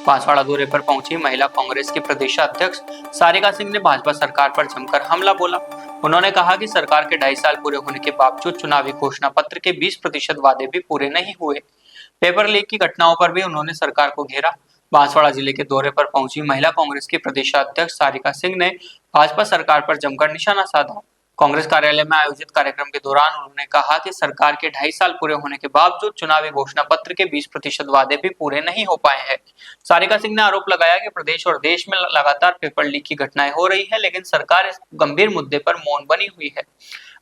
बांसवाड़ा दौरे पर पहुंची महिला कांग्रेस की प्रदेशाध्यक्ष सारिका सिंह ने भाजपा सरकार पर जमकर हमला बोला। उन्होंने कहा कि सरकार के 2.5 साल पूरे होने के बावजूद चुनावी घोषणा पत्र के 20% वादे भी पूरे नहीं हुए। पेपर लीक की घटनाओं पर भी उन्होंने सरकार को घेरा। बांसवाड़ा जिले के दौरे पर पहुंची महिला कांग्रेस की प्रदेशाध्यक्ष सारिका सिंह ने भाजपा सरकार पर जमकर निशाना साधा। कांग्रेस कार्यालय में आयोजित कार्यक्रम के दौरान उन्होंने कहा कि सरकार के 2.5 साल पूरे होने के बावजूद चुनावी घोषणा पत्र के 20% वादे भी पूरे नहीं हो पाए हैं। सारिका सिंह ने आरोप लगाया कि प्रदेश और देश में लगातार पेपर लीक की घटनाएं हो रही है, लेकिन सरकार इस गंभीर मुद्दे पर मौन बनी हुई है।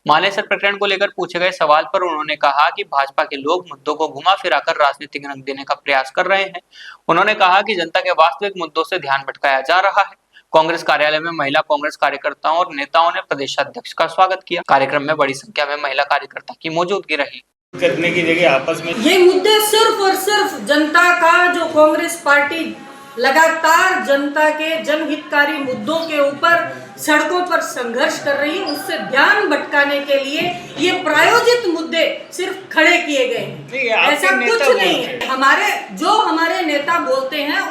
मानेसर प्रकरण को लेकर पूछे गए सवाल पर उन्होंने कहा कि भाजपा के लोग मुद्दों को घुमा फिराकर राजनीतिक रंग देने का प्रयास कर रहे हैं। उन्होंने कहा कि जनता के वास्तविक मुद्दों से ध्यान भटकाया जा रहा है। कांग्रेस कार्यालय में महिला कांग्रेस कार्यकर्ताओं और नेताओं ने प्रदेशाध्यक्ष का स्वागत किया। कार्यक्रम में बड़ी संख्या में महिला कार्यकर्ता की मौजूदगी रही। करने की जगह आपस में ये मुद्दे सिर्फ और सिर्फ जनता का, जो कांग्रेस पार्टी लगातार जनता के जनहितकारी मुद्दों के ऊपर सड़कों पर संघर्ष कर रही है, उससे ध्यान भटकाने के लिए ये प्रायोजित मुद्दे सिर्फ खड़े किए गए हैं। ऐसा कुछ नहीं है। हमारे नेता बोलते हैं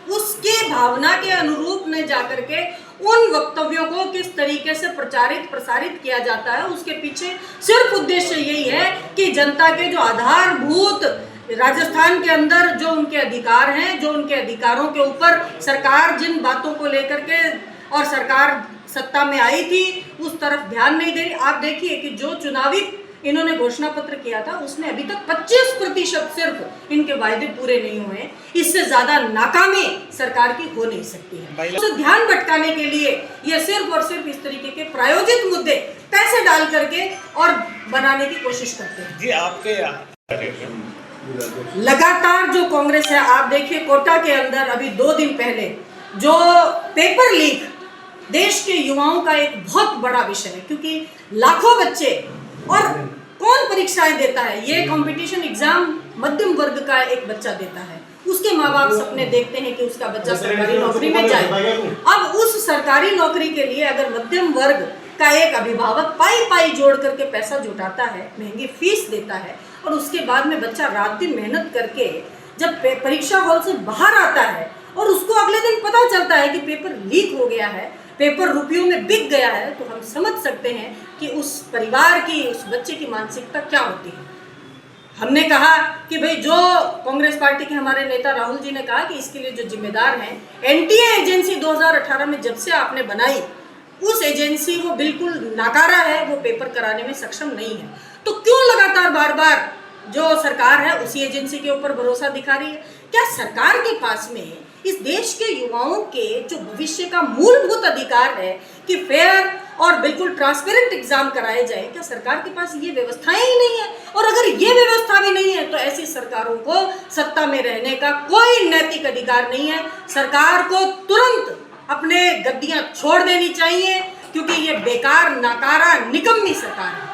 उसकी भावना के अनुरूप में जाकर के उन वक्तव्यों को किस तरीके से प्रसारित किया जाता है, उसके पीछे सिर्फ उद्देश्य यही है कि जनता के जो आधारभूत राजस्थान के अंदर जो उनके अधिकार हैं, जो उनके अधिकारों के ऊपर सरकार जिन बातों को लेकर के और सरकार सत्ता में आई थी उस तरफ ध्यान नहीं दे रही। आप देखिए कि जो चुनावी इन्होंने घोषणा पत्र किया था उसमें अभी तक 25% सिर्फ इनके वायदे पूरे नहीं हुए। इससे ज्यादा नाकामी सरकार की हो नहीं सकती है। तो ध्यान भटकाने के लिए ये सिर्फ और सिर्फ इस तरीके के प्रायोजित मुद्दे पैसे डाल करके और बनाने की कोशिश करते हैं। जी आपके लगातार जो कांग्रेस है, आप देखिए कोटा के अंदर अभी 2 दिन पहले जो पेपर लीक देश के युवाओं का एक बहुत बड़ा विषय है, क्योंकि लाखों बच्चे और कौन परीक्षाएं देता है, ये कंपटीशन एग्जाम मध्यम वर्ग का एक बच्चा देता है, उसके माँ बाप सपने देखते हैं कि उसका बच्चा सरकारी नौकरी में जाए। अब उस सरकारी नौकरी के लिए अगर मध्यम वर्ग का एक अभिभावक पाई जोड़ करके पैसा जुटाता है, महंगी फीस देता है और उसके बाद में बच्चा रात दिन मेहनत करके जब परीक्षा हॉल से बाहर आता है और उसको अगले दिन पता चलता है कि पेपर लीक हो गया है, पेपर रुपयों में बिक गया है, तो हम समझ सकते हैं कि उस परिवार की, उस बच्चे की मानसिकता क्या होती है। हमने कहा कि भाई जो कांग्रेस पार्टी के हमारे नेता राहुल जी ने कहा कि इसके लिए जो जिम्मेदार हैं, एनटीए एजेंसी 2018 में जब से आपने बनाई उस एजेंसी को बिल्कुल नकारा है, वो पेपर कराने में सक्षम नहीं है। तो क्यों लगातार बार बार जो सरकार है उसी एजेंसी के ऊपर भरोसा दिखा रही है? क्या सरकार के पास में इस देश के युवाओं के जो भविष्य का मूलभूत अधिकार है कि फेयर और बिल्कुल ट्रांसपेरेंट एग्जाम कराए जाए, क्या सरकार के पास ये व्यवस्थाएं ही नहीं है? और अगर ये व्यवस्था भी नहीं है तो ऐसी सरकारों को सत्ता में रहने का कोई नैतिक अधिकार नहीं है। सरकार को तुरंत अपने गद्दियां छोड़ देनी चाहिए, क्योंकि ये बेकार, नाकारा, निकम्मी सरकार है।